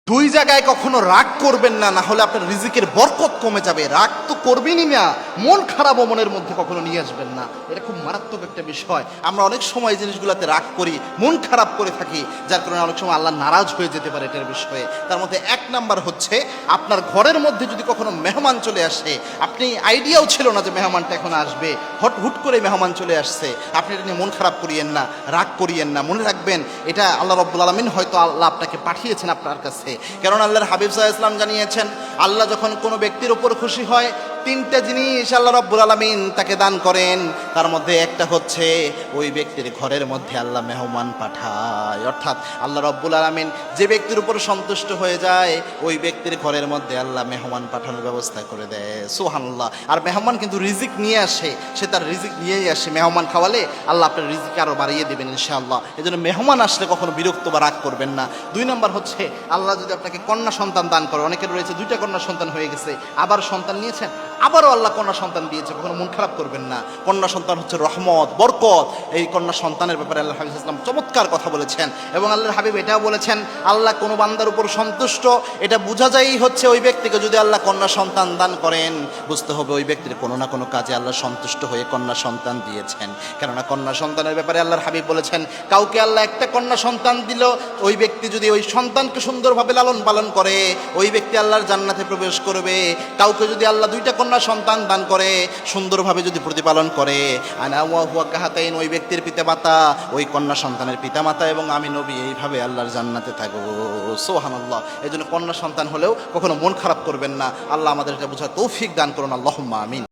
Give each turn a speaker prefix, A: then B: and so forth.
A: দুই জায়গায় কখনো রাগ করবেন না, না হলে আপনার রিজিকের বরকত কমে যাবে। রাগ তো করবেনই না, মন খারাপও মনের মধ্যে কখনো নিয়ে আসবেন না। এটা খুব মারাত্মক একটা বিষয়। আমরা অনেক সময় এই জিনিসগুলোতে রাগ করি, মন খারাপ করে থাকি, যার কারণে অনেক সময় আল্লাহ নারাজ হয়ে যেতে পারে এটার বিষয়ে। তার মধ্যে এক নাম্বার হচ্ছে, আপনার ঘরের মধ্যে যদি কখনো মেহমান চলে আসে, আপনি আইডিয়াও ছিল না যে মেহমানটা এখন আসবে, হুট করে মেহমান চলে আসছে, আপনি এটা নিয়ে মন খারাপ করিয়েন না, রাগ করিয়েন না। মনে রাখবেন এটা আল্লাহ রাব্বুল আলামিন হয়তো আল্লাহ আপনাকে পাঠিয়েছেন আপনার কাছে। কারণ আল্লাহর হাবিব সাল্লাল্লাহু আলাইহি ওয়াসাল্লাম জানিয়েছেন, আল্লাহ যখন কোনো ব্যক্তির উপর খুশি হয়, তিনটা জিনিস আল্লাহ রাব্বুল আলামিন তাকে দান করেন। তার মধ্যে একটা হচ্ছে ওই ব্যক্তির ঘরের মধ্যে আল্লাহ মেহমান পাঠায়। অর্থাৎ আল্লাহ রাব্বুল আলামিন যে ব্যক্তির উপর সন্তুষ্ট হয়ে যায়, ওই ব্যক্তির ঘরের মধ্যে আল্লাহ মেহমান পাঠানোর ব্যবস্থা করে দেয়। সুবহানাল্লাহ। আর মেহমান কিন্তু রিজিক নিয়ে আসে, সে তার রিজিক নিয়েই আসে। মেহমান খাওয়ালে আল্লাহ আপনার রিজিক আরও বাড়িয়ে দেবেন ইনশাআল্লাহ। এই জন্য মেহমান আসলে কখনো বিরক্ত বা রাগ করবেন না। দুই নাম্বার হচ্ছে, আল্লাহ যদি আপনাকে কন্যা সন্তান দান করে, অনেকের রয়েছে দুইটা কন্যা সন্তান হয়ে গেছে, আবার সন্তান নিয়েছেন, আবারও আল্লাহ কন্যা সন্তান দিয়েছে, কখনো মন খারাপ করবেন না। কন্যা সন্তান হচ্ছে রহমত, বরকত। এই কন্যা সন্তানের ব্যাপারে আল্লাহ হাবিব ইসলাম চমৎকার কথা বলেছেন। এবং আল্লাহর হাবিব এটাও বলেছেন, আল্লাহ কোনো বান্দার উপর সন্তুষ্ট, এটা বোঝা যায় হচ্ছে ওই ব্যক্তিকে যদি আল্লাহ কন্যা সন্তান দান করেন, বুঝতে হবে ওই ব্যক্তির কোনো না কোনো কাজে আল্লাহ সন্তুষ্ট হয়ে কন্যা সন্তান দিয়েছেন। কেননা কন্যা সন্তানের ব্যাপারে আল্লাহর হাবিব বলেছেন, কাউকে আল্লাহ একটা কন্যা সন্তান দিল, ওই ব্যক্তি যদি ওই সন্তানকে সুন্দরভাবে লালন পালন করে, ওই ব্যক্তি আল্লাহর জান্নাতে প্রবেশ করবে। কাউকে যদি আল্লাহ দুইটা কন্যা সন্তান দান করে, সুন্দরভাবে যদি প্রতিপালন করে, আনা ওয়া হুয়া কাহাতাইন, ওই ব্যক্তির পিতামাতা ওই কন্যা সন্তানের পিতামাতা এবং আমি নবী এইভাবে আল্লাহর জান্নাতে থাকবো। সুবহানাল্লাহ। এই জন্য কন্যা সন্তান হলেও কখনো মন খারাপ করবেন না। আল্লাহ আমাদের এটা বোঝার তৌফিক দান করুন। আল্লাহুম্মা আমিন।